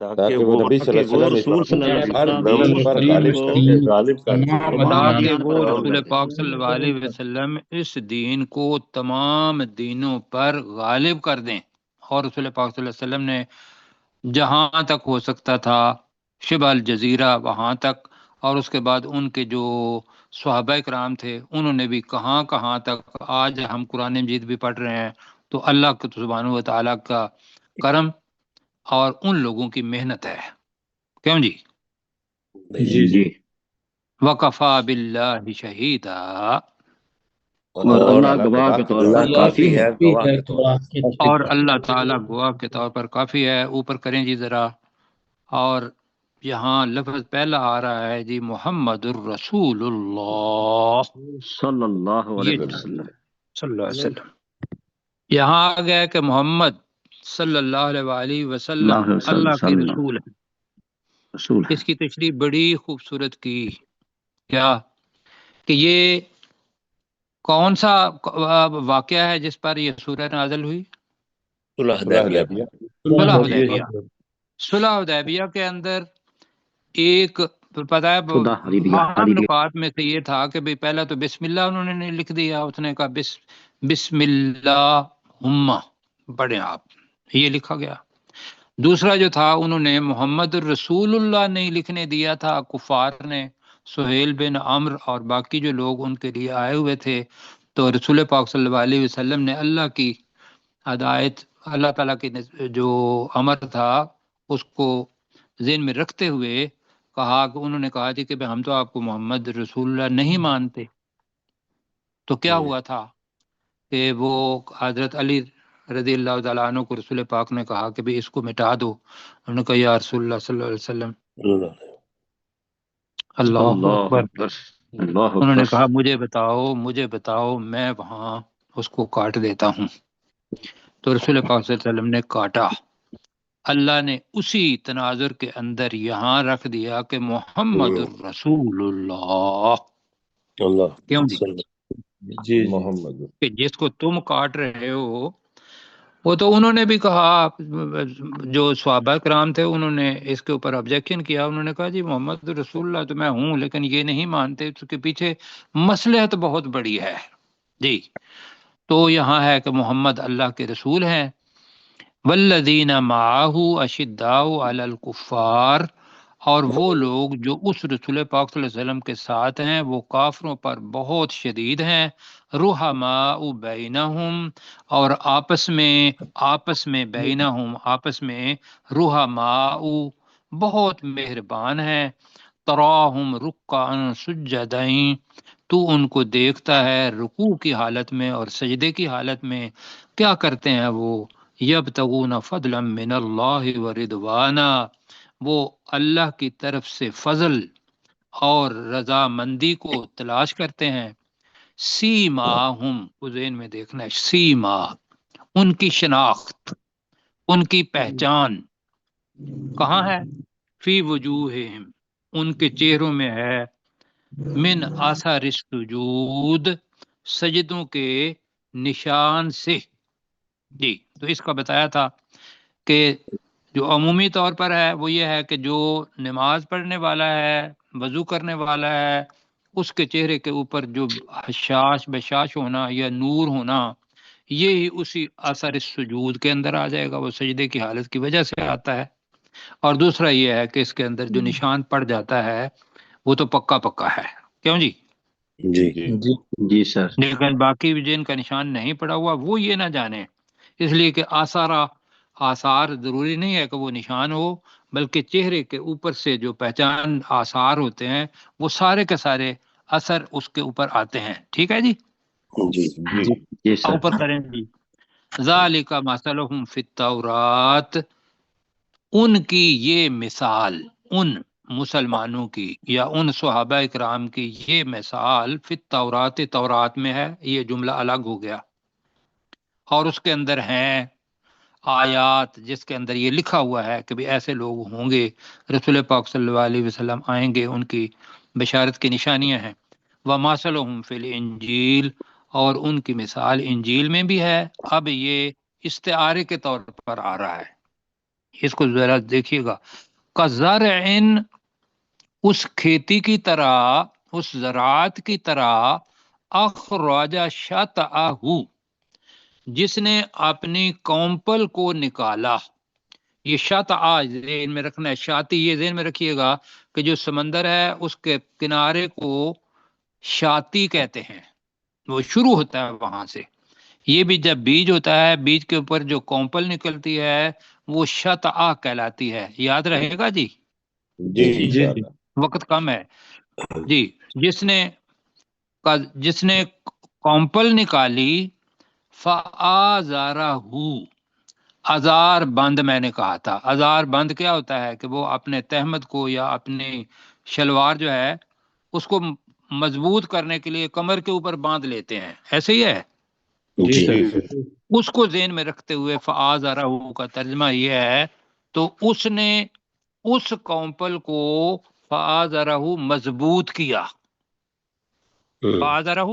Speaker 2: تاکہ وہ نبی صلی اللہ
Speaker 4: وہ
Speaker 2: علیہ
Speaker 4: رسول صلی اللہ
Speaker 2: وسلم
Speaker 4: علیہ
Speaker 2: ہر
Speaker 4: وسلم
Speaker 2: دین
Speaker 4: اس
Speaker 2: پر
Speaker 4: دین
Speaker 2: غالب
Speaker 4: کو
Speaker 2: غالب کر دیں۔
Speaker 4: تمام
Speaker 1: تاکہ
Speaker 4: دینوں
Speaker 1: وہ
Speaker 4: پر غالب
Speaker 1: رسول
Speaker 4: کر دیں۔
Speaker 1: پاک صلی اللہ علیہ وسلم اس دین کو تمام دینوں پر غالب کر دیں۔ اور رسول پاک صلی اللہ علیہ وسلم نے جہاں تک ہو سکتا تھا شبہ الجزیرہ وہاں تک، اور اس کے بعد ان کے جو صحابہ کرام تھے انہوں نے بھی کہاں کہاں تک، آج ہم قرآن مجید بھی پڑھ رہے ہیں، تو اللہ کے سبحانہ و تعالیٰ کا کرم اور ان لوگوں کی محنت ہے۔ کیوں جی؟
Speaker 6: جی جی
Speaker 1: وَقَفَا بِاللَّهِ شَهِيدًا،
Speaker 4: اور اللہ گواہ کے طور پر
Speaker 3: اللہ
Speaker 4: کافی ہے۔
Speaker 3: گواہ کے طور پر۔
Speaker 1: اور اللہ تعالیٰ گواہ کے طور پر کافی ہے۔ اوپر کریں جی ذرا، اور یہاں لفظ پہلا آ رہا ہے جی محمد الرسول اللہ،
Speaker 4: صلی اللہ
Speaker 1: یہ
Speaker 4: علیہ وسلم۔
Speaker 1: صلی اللہ علیہ وسلم، یہاں آ گیا کہ محمد صلی اللہ علیہ وآلہ وسلم
Speaker 4: اللہ علیہ
Speaker 1: اللہ کے
Speaker 4: وسلم
Speaker 1: رسول ہے۔
Speaker 4: رسول ہے۔
Speaker 1: اس کی تشریح بڑی خوبصورت کی، کیا کہ یہ کون سا واقعہ ہے جس پر یہ سورہ نازل ہوئی؟
Speaker 3: صلح
Speaker 2: صلح
Speaker 3: حدیبیہ۔
Speaker 2: حدیبیہ۔
Speaker 1: صلح حدیبیہ۔ صلح حدیبیہ کے اندر ایک پتہ ہے
Speaker 4: خدا حدیبیہ
Speaker 1: اہم نکات میں سے یہ تھا کہ بھئی پہلا تو بسم اللہ انہوں نے لکھ دیا، اس نے کہا بسم اللہ پڑھیں آپ، یہ لکھا گیا۔ دوسرا جو تھا انہوں نے محمد الرسول اللہ نہیں لکھنے دیا تھا، کفار نے، سہیل بن عمرو اور باقی جو لوگ ان کے لیے آئے ہوئے تھے، تو رسول پاک صلی اللہ علیہ وسلم نے اللہ کی ہدایت، اللہ تعالیٰ کی جو امر تھا اس کو ذہن میں رکھتے ہوئے کہا کہ انہوں نے کہا تھی کہ ہم تو آپ کو محمد رسول اللہ نہیں مانتے۔ تو کیا ہوا تھا کہ وہ حضرت علی رضی اللہ تعالیٰ عنہ کو رسول پاک نے کہا کہ اس کو مٹا دو۔ انہوں نے کہا یا رسول اللہ صلی اللہ علیہ وسلم، اللہ اکبر،
Speaker 4: اللہ
Speaker 1: انہوں نے
Speaker 4: اکبر۔
Speaker 1: کہا مجھے بتاؤ میں وہاں اس کو کاٹ دیتا ہوں۔ تو رسول پاک صلی اللہ علیہ وسلم نے کاٹا۔ اللہ نے اسی تناظر کے اندر یہاں رکھ دیا کہ محمد الرسول اللہ،
Speaker 3: اللہ
Speaker 1: کیوں جی؟
Speaker 6: جی
Speaker 2: محمد
Speaker 1: کہ جس کو تم کاٹ رہے ہو وہ تو انہوں نے بھی کہا، جو صحابہ کرام تھے انہوں نے اس کے اوپر آبجیکشن کیا، انہوں نے کہا جی محمد رسول اللہ تو میں ہوں لیکن یہ نہیں مانتے، اس کے پیچھے مصلحت بہت بڑی ہے جی۔ تو یہاں ہے کہ محمد اللہ کے رسول ہیں۔ والذین معہ اشداء علی الکفار، اور وہ لوگ جو اس رسول پاک صلی اللہ علیہ وسلم کے ساتھ ہیں وہ کافروں پر بہت شدید ہیں، رحماء بینہم، اور آپس میں بینہم، آپس میں رحماء، بہت مہربان ہیں، تراہم رکعا سجدین، تو ان کو دیکھتا ہے رکوع کی حالت میں اور سجدے کی حالت میں، کیا کرتے ہیں وہ، یبتغون فضلا من اللہ ورضوانا، وہ اللہ کی طرف سے فضل اور رضامندی کو تلاش کرتے ہیں، سیماہم، کو ذہن میں دیکھنا ہے، سیما، ان کی شناخت، ان کی پہچان کہاں ہے، فی وجوہہم، ان کے چہروں میں ہے، من آثار السجود، سجدوں کے نشان سے۔ جی، تو اس کا بتایا تھا کہ جو عمومی طور پر ہے وہ یہ ہے کہ جو نماز پڑھنے والا ہے، وضو کرنے والا ہے، اس کے چہرے کے اوپر جو حشاش بشاش ہونا یا نور ہونا، یہی اسی اثر السجود کے اندر آ جائے گا، وہ سجدے کی حالت کی وجہ سے آتا ہے۔ اور دوسرا یہ ہے کہ اس کے اندر جو نشان پڑ جاتا ہے وہ تو پکا پکا ہے، کیوں جی؟
Speaker 3: جی
Speaker 4: جی سر،
Speaker 1: لیکن باقی جن کا نشان نہیں پڑا ہوا وہ یہ نہ جانے، اس لیے کہ آثار ضروری نہیں ہے کہ وہ نشان ہو، بلکہ چہرے کے اوپر سے جو پہچان آثار ہوتے ہیں وہ سارے کے سارے اثر اس کے اوپر آتے ہیں، ٹھیک ہے جی؟
Speaker 3: جی
Speaker 4: جی جی سر،
Speaker 1: اوپر کریں جی، ذالک مثلہم فی التورات، ان کی یہ مثال، ان مسلمانوں کی یا ان صحابہ اکرام کی یہ مثال فی التورات، تورات میں ہے، یہ جملہ الگ ہو گیا، اور اس کے اندر ہیں آیات جس کے اندر یہ لکھا ہوا ہے کہ بھی ایسے لوگ ہوں گے، رسول پاک صلی اللہ علیہ وسلم آئیں گے، ان کی بشارت کی نشانیاں ہیں، وَمَثَلُهُمْ فِي الْإِنْجِيلِ، اور ان کی مثال انجیل میں بھی ہے۔ اب یہ استعارے کے طور پر آ رہا ہے، اس کو ذرا دیکھیے گا، کَزَرْعٍ، اس کھیتی کی طرح، اس زراعت کی طرح، اخرج شطأہ، جس نے اپنی کومپل کو نکالا، یہ شطأ ذہن میں رکھنا ہے، شاطی یہ ذہن میں رکھیے گا کہ جو سمندر ہے اس کے کنارے کو شاطی کہتے ہیں، وہ شروع ہوتا ہے وہاں سے، یہ بھی جب بیج ہوتا ہے، بیج کے اوپر جو کومپل نکلتی ہے وہ شطأ کہلاتی ہے، یاد رہے گا جی؟
Speaker 2: جی انشاءاللہ۔
Speaker 1: وقت کم ہے جی۔ جس نے کومپل نکالی، فآزارہ، آزار بند، میں نے کہا تھا آزار بند کیا ہوتا ہے کہ وہ اپنے تہمت کو یا اپنی شلوار جو ہے اس کو مضبوط کرنے کے لیے کمر کے اوپر باندھ لیتے ہیں، ایسے ہی ہے،
Speaker 3: جی
Speaker 2: جی سر۔
Speaker 1: اس کو ذہن میں رکھتے ہوئے فآزارہ کا ترجمہ یہ ہے، تو اس نے اس کومپل کو فآزارہ مضبوط کیا، فآزارہ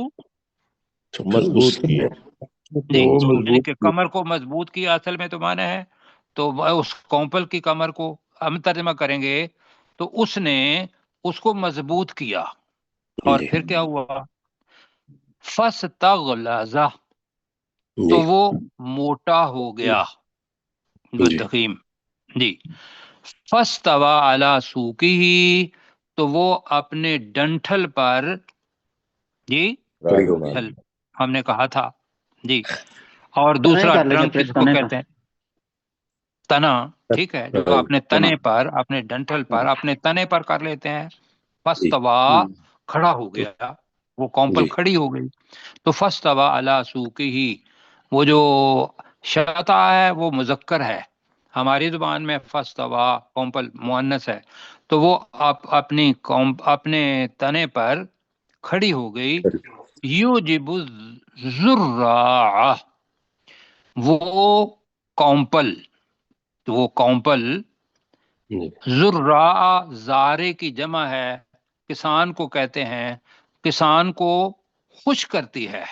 Speaker 2: مضبوط کیا،
Speaker 1: جی،
Speaker 3: وہ
Speaker 1: یعنی
Speaker 3: مضبوط
Speaker 1: کہ کمر کو مضبوط کیا اصل میں تو معنی ہے، تو اس کومپل کی کمر کو ہم ترجمہ کریں گے تو اس نے اس کو مضبوط کیا، اور
Speaker 3: جی
Speaker 1: پھر کیا ہوا، فاستغلظ، تو
Speaker 3: جی
Speaker 1: وہ موٹا ہو گیا،
Speaker 3: جی
Speaker 1: گدخیم جی، فاستوى علی سوقہ، تو وہ اپنے ڈنٹھل پر، جی
Speaker 2: راہمانی،
Speaker 1: ہم نے کہا تھا جی، اور دوسرا
Speaker 4: کر لیں
Speaker 1: ٹرنک
Speaker 4: پھر
Speaker 1: کس کو
Speaker 4: تنے
Speaker 1: کہتے ہیں، تنا، ٹھیک ہے، جو اپنے تنے پر، اپنے ڈنٹل پر، اپنے تنے پر کر لیتے ہیں،
Speaker 3: جی
Speaker 1: فاستوى، کھڑا ہو گیا، وہ کومپل
Speaker 3: جی
Speaker 1: کھڑی ہو گئی، تو فاستوى علی سوقہ، وہ جو شطا ہے وہ مذکر ہے، ہماری زبان میں فاستوى کومپل مؤنث ہے، تو وہ اپنے تنے پر کھڑی ہو گئی، یوجب الزراع، وہ کومپل،
Speaker 3: جی
Speaker 1: زراع زارے کی جمع ہے، کسان کو کہتے ہیں، کسان کو خوش کرتی ہے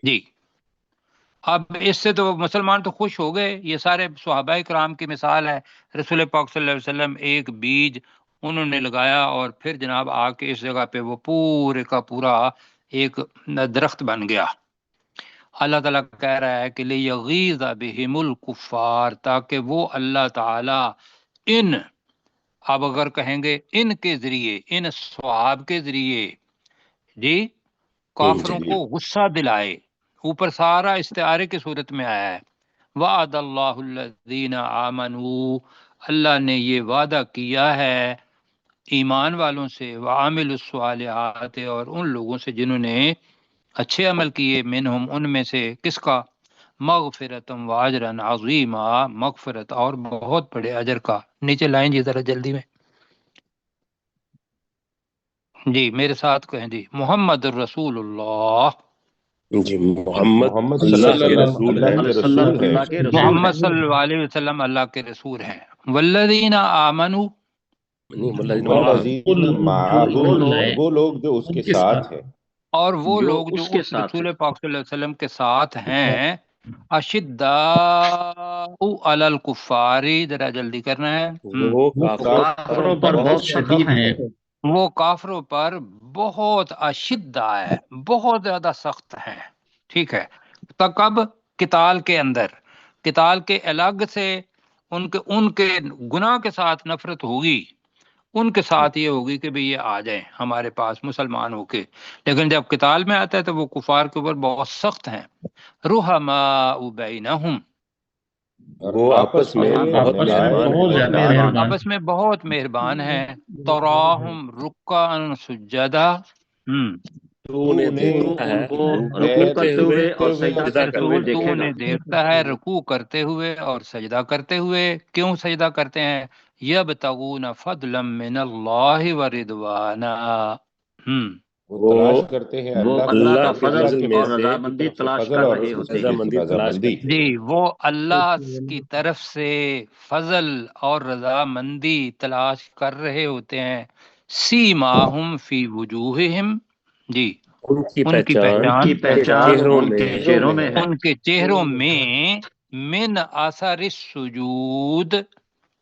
Speaker 1: جی۔ اب اس سے تو مسلمان تو خوش ہو گئے، یہ سارے صحابہ کرام کی مثال ہے، رسول پاک صلی اللہ علیہ وسلم ایک بیج انہوں نے لگایا اور پھر جناب آ کے اس جگہ پہ وہ پورے کا پورا ایک درخت بن گیا۔ اللہ تعالیٰ کہہ رہا ہے کہ لیغیظ بہم الکفار، تاکہ وہ اللہ تعالیٰ ان اب اگر کہیں گے ان کے ذریعے، ان صحاب کے ذریعے جی کافروں
Speaker 3: جی
Speaker 1: کو غصہ دلائے، اوپر سارا استعارے کی صورت میں آیا ہے۔ وعد اللہ الذین آمنوا، اللہ نے یہ وعدہ کیا ہے ایمان والوں سے، وعامل الصالحات، اور ان لوگوں سے جنہوں نے اچھے عمل کیے، منہم ان میں سے، کس کا؟ مغفرتم واجرن عظیما، مغفرت اور بہت بڑے اجر کا۔ نیچے لائن جی ذرا جلدی میں جی میرے ساتھ کہیں جی، محمد الرسول اللہ،
Speaker 3: جی محمد
Speaker 2: محمد
Speaker 3: اللہ
Speaker 2: صلی
Speaker 3: کے
Speaker 2: اللہ
Speaker 3: رسول
Speaker 2: اللہ
Speaker 3: ہیں،
Speaker 2: کے رسول ہیں،
Speaker 4: اللہ کے رسول
Speaker 1: محمد
Speaker 4: ہیں،
Speaker 1: صلی اللہ علیہ وسلم اللہ کے رسول ہیں۔ والذین آمنوا،
Speaker 3: نہیں والذین
Speaker 2: والذین معہ،
Speaker 4: وہ لوگ
Speaker 2: اور وہ لوگ جو اس کے ساتھ ہیں،
Speaker 1: اور وہ
Speaker 4: جو
Speaker 1: لوگ جو
Speaker 4: اس کے
Speaker 1: اس
Speaker 4: ساتھ
Speaker 1: رسول پاک صلی اللہ علیہ وسلم کے ساتھ ہیں، اشداء علی الکفار، ذرا جلدی کرنا ہے،
Speaker 3: وہ کافروں
Speaker 4: کافروں پر بہت شدید ہیں،
Speaker 1: وہ کافروں پر بہت اشدہ ہے، بہت زیادہ سخت ہیں، ٹھیک ہے۔ تو کب؟ قتال کے اندر، قتال کے الگ سے ان کے گناہ کے ساتھ نفرت ہوگی، ان کے ساتھ یہ ہوگی کہ بھی یہ آ جائیں ہمارے پاس مسلمان ہو کے، لیکن جب قتال میں آتا ہے تو وہ کفار کے اوپر بہت سخت ہیں۔ رحماء بینہم،
Speaker 3: وہ آپس میں بہت مہربان ہیں،
Speaker 1: آپس میں بہت مہربان ہیں۔ تراہم رکعا سجدا،
Speaker 3: تو انہیں دیکھتا
Speaker 4: ان
Speaker 3: ہے
Speaker 4: کو
Speaker 3: رکوع
Speaker 4: رکوع
Speaker 3: کرتے
Speaker 4: کرتے
Speaker 3: ہوئے
Speaker 4: ہوئے اور سجدہ
Speaker 3: سجدہ
Speaker 4: کرتے ہوئے
Speaker 1: رسول
Speaker 3: کرتے
Speaker 1: تو
Speaker 4: دیکھے گا۔
Speaker 1: انہیں دیکھتا ہے رکوع کرتے ہوئے اور سجدہ کرتے ہوئے۔ کیوں سجدہ کرتے ہیں؟ یبتغون فضلا من اللہ ورضوانا،
Speaker 2: وہ
Speaker 3: وہ
Speaker 2: تلاش کرتے ہیں
Speaker 4: وہ
Speaker 2: اللہ
Speaker 4: اللہ
Speaker 2: کو،
Speaker 4: کا
Speaker 3: اللہ کے
Speaker 4: فضل
Speaker 2: اللہ
Speaker 3: فضل
Speaker 2: کے
Speaker 3: میں
Speaker 4: اور
Speaker 2: فضل
Speaker 3: سے
Speaker 2: کی
Speaker 4: رضامندی
Speaker 2: طرف سے
Speaker 4: تلاش
Speaker 2: فضل
Speaker 4: کر
Speaker 2: اور
Speaker 4: رہے ہوتے
Speaker 2: اس
Speaker 4: ہیں۔
Speaker 2: کی
Speaker 3: رضامندی تلاش
Speaker 2: رضامندی۔
Speaker 3: کرتے
Speaker 1: جی
Speaker 3: ہیں۔
Speaker 1: وہ اللہ کی طرف سے فضل اور رضامندی تلاش کر رہے ہوتے ہیں۔ سیماہم فی وجوہہم، جی
Speaker 3: ان کی
Speaker 1: ان کی
Speaker 3: پہچان
Speaker 4: ان کی
Speaker 1: پہچان
Speaker 4: پہچان
Speaker 3: چہروں
Speaker 4: ان
Speaker 3: میں
Speaker 4: کے چہروں میں ہے،
Speaker 1: ان کے چہروں میں، من اثر السجود،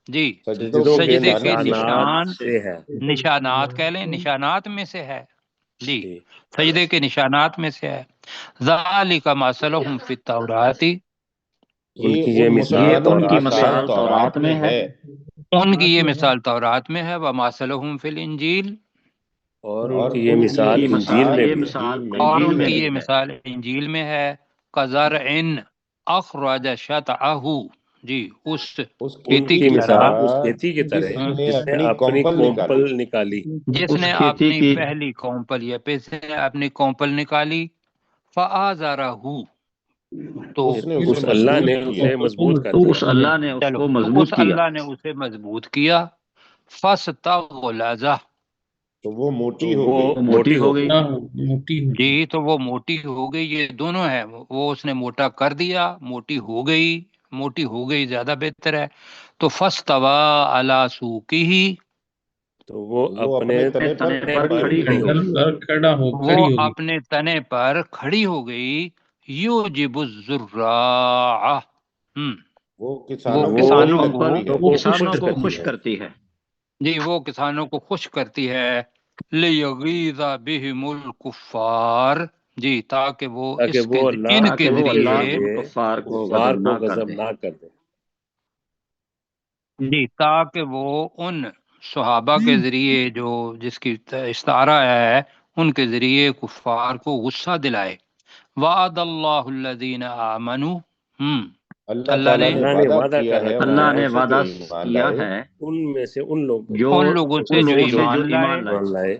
Speaker 1: جی
Speaker 2: سجدوں
Speaker 3: سجدوں کے
Speaker 1: سجدے کے
Speaker 3: نشانات
Speaker 1: نشان،
Speaker 3: سے ہے۔
Speaker 1: نشانات کہہ لیں، نشانات میں سے ہے جی،
Speaker 3: جی
Speaker 1: سجدے کے نشانات میں سے ہے۔ ذالک مثلہم فی التوراۃ،
Speaker 3: ان کی
Speaker 2: یہ
Speaker 3: یہ
Speaker 2: ان
Speaker 3: مثال
Speaker 4: یہ ان کی
Speaker 2: مسائل
Speaker 3: تورات میں
Speaker 2: مثال
Speaker 3: ہے،
Speaker 4: مثال
Speaker 2: تورات میں ہے،
Speaker 1: ان کی یہ مثال تورات میں ہے، ومثلہم فی الانجیل،
Speaker 3: اور ان
Speaker 2: اور
Speaker 3: کی یہ
Speaker 2: ان کی
Speaker 3: مثال
Speaker 2: یہ
Speaker 3: انجیل میں
Speaker 2: مثال
Speaker 4: یہ
Speaker 3: بھی ہے۔
Speaker 4: مثال
Speaker 2: انجیل میں
Speaker 1: اور
Speaker 4: انجیل
Speaker 1: ان
Speaker 4: میں
Speaker 1: کی
Speaker 4: بھی
Speaker 1: یہ
Speaker 4: ہے۔
Speaker 1: مثال انجیل میں ہے۔ کزرع اخرج شطأہ، جی اس
Speaker 2: اس
Speaker 3: ان
Speaker 1: کھیتی
Speaker 3: کی
Speaker 2: کھیتی
Speaker 1: کی
Speaker 2: کی
Speaker 1: طرح
Speaker 3: مثال اس
Speaker 2: طرح
Speaker 3: کھیتی کی طرح
Speaker 2: جس نے
Speaker 3: جس نے
Speaker 2: اپنی
Speaker 3: اپنی
Speaker 2: کومپل نکالی،
Speaker 3: کومپل نکالی،
Speaker 1: جس
Speaker 4: اس
Speaker 1: نے
Speaker 4: کھیتی
Speaker 1: اپنی
Speaker 4: کی
Speaker 1: پہلی کومپل یا پیسے اپنی کومپل نکالی، فآزرہ، تو
Speaker 2: اس نے اسے
Speaker 3: اس اللہ
Speaker 2: مضبوط
Speaker 3: نے
Speaker 2: کیا،
Speaker 3: اسے مضبوط کر
Speaker 4: تو
Speaker 3: دیا،
Speaker 4: اس اللہ نے اس
Speaker 1: چلو
Speaker 4: کو
Speaker 1: تو
Speaker 4: مضبوط
Speaker 1: اس
Speaker 4: کیا،
Speaker 1: اللہ نے اسے مضبوط کیا۔ فاستغلظ،
Speaker 2: تو وہ
Speaker 3: تو
Speaker 2: موٹی ہو
Speaker 3: وہ
Speaker 2: گئی،
Speaker 4: وہ موٹی ہو گئی،
Speaker 1: جی تو وہ موٹی ہو گئی، یہ دونوں ہے، وہ اس نے موٹا کر دیا، موٹی ہو گئی، موٹی ہو گئی زیادہ بہتر ہے۔ تو فاستوی علی سوقہ،
Speaker 3: تو وہ
Speaker 2: وہ
Speaker 3: اپنے
Speaker 2: اپنے تنے پر
Speaker 4: تنے پر
Speaker 2: کھڑی ہو
Speaker 4: کھڑی
Speaker 2: گئی،
Speaker 4: ہو گئی،
Speaker 1: وہ اپنے تنے پر کھڑی ہو گئی۔ یوجب الزراع،
Speaker 2: وہ
Speaker 1: وہ
Speaker 2: کسانوں کو خوش
Speaker 1: کسانوں کو،
Speaker 2: کرتی ہے،
Speaker 3: کو
Speaker 4: کسانوں
Speaker 3: خوش
Speaker 4: کو
Speaker 3: کرتی
Speaker 4: خوش
Speaker 3: ہے،
Speaker 4: کرتی ہے،
Speaker 1: جی وہ کسانوں کو خوش کرتی ہے۔ لیغیظ بہم الکفار، جی تاکہ وہ
Speaker 3: تاکہ
Speaker 1: اس کے
Speaker 3: وہ اللہ
Speaker 1: ان کے
Speaker 4: تاکہ وہ
Speaker 3: ان کے
Speaker 4: اللہ
Speaker 1: ذریعے،
Speaker 3: ذریعے
Speaker 4: کفار کو
Speaker 3: کفار
Speaker 4: غضب
Speaker 3: کو
Speaker 4: نہ کر
Speaker 3: غضب
Speaker 4: دے۔
Speaker 3: نہ کر دے۔
Speaker 1: جی تاکہ وہ ان صحابہ کے ذریعے جو جس کی استعارہ ہے، ان کے ذریعے کفار کو غصہ دلائے۔ وعد اللہ الذین آمنوا،
Speaker 2: اللہ
Speaker 1: اللہ
Speaker 2: تعالیٰ
Speaker 1: نے
Speaker 2: نے
Speaker 3: اللہ نے
Speaker 2: وعدہ
Speaker 3: وعدہ
Speaker 2: کیا
Speaker 3: کر
Speaker 2: ہے ان
Speaker 3: رکھا
Speaker 4: اللہ
Speaker 3: ہے
Speaker 4: نے
Speaker 2: لوگوں سے جو
Speaker 4: وعدہ
Speaker 2: ایمان
Speaker 4: کیا
Speaker 2: لائے،
Speaker 4: ہے
Speaker 3: ان میں سے ان لوگوں
Speaker 4: جو
Speaker 1: ان لوگوں سے
Speaker 4: ان
Speaker 1: جو
Speaker 4: لوگوں سے جو
Speaker 1: ایمان لائے،
Speaker 4: ایمان لائے،
Speaker 3: ایمان لائے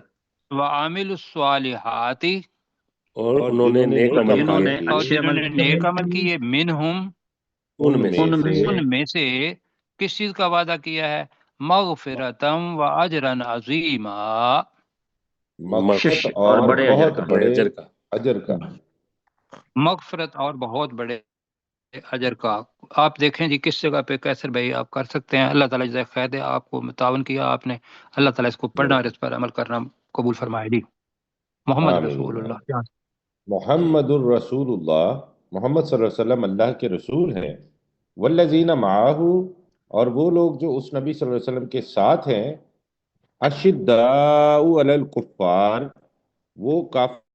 Speaker 1: وعاملوا الصالحات،
Speaker 3: اور
Speaker 2: اور
Speaker 3: انہوں نے
Speaker 2: جنہوں نے
Speaker 3: نیک
Speaker 2: نیک
Speaker 3: عمل
Speaker 4: جنہوں
Speaker 2: اعمال
Speaker 3: کیے،
Speaker 4: نے
Speaker 1: اور
Speaker 2: کیے،
Speaker 4: اچھے
Speaker 1: جنہوں
Speaker 4: عمل
Speaker 1: نے
Speaker 4: کیے،
Speaker 1: نیک عمل کیے، منہم،
Speaker 2: ان میں سے
Speaker 1: ان میں سے کس چیز کا وعدہ کیا ہے؟ مغفرتم و اجرا عظیما،
Speaker 2: مغفرت
Speaker 4: اور
Speaker 2: اور
Speaker 4: بڑے اجر
Speaker 2: بہت
Speaker 4: کا،
Speaker 3: بڑے
Speaker 2: بڑے
Speaker 3: اجر کا۔
Speaker 2: اجر کا۔
Speaker 1: مغفرت اور بہت بڑے اجر کا۔ آپ دیکھیں جی کس جگہ پہ کیسر بھائی آپ کر سکتے ہیں، اللہ تعالیٰ جزائے خیر دے، آپ کو متعاون کیا آپ نے، اللہ تعالیٰ اس کو پڑھنا اور اس پر عمل کرنا قبول فرمائے جی۔ محمد رسول
Speaker 2: آمین۔
Speaker 1: اللہ،
Speaker 2: محمد الرسول اللہ، محمد صلی اللہ علیہ وسلم اللہ کے رسول ہیں۔ والذین معاہ، اور وہ لوگ جو اس نبی صلی اللہ علیہ وسلم کے ساتھ ہیں، اشداء علی الکفار، وہ کافر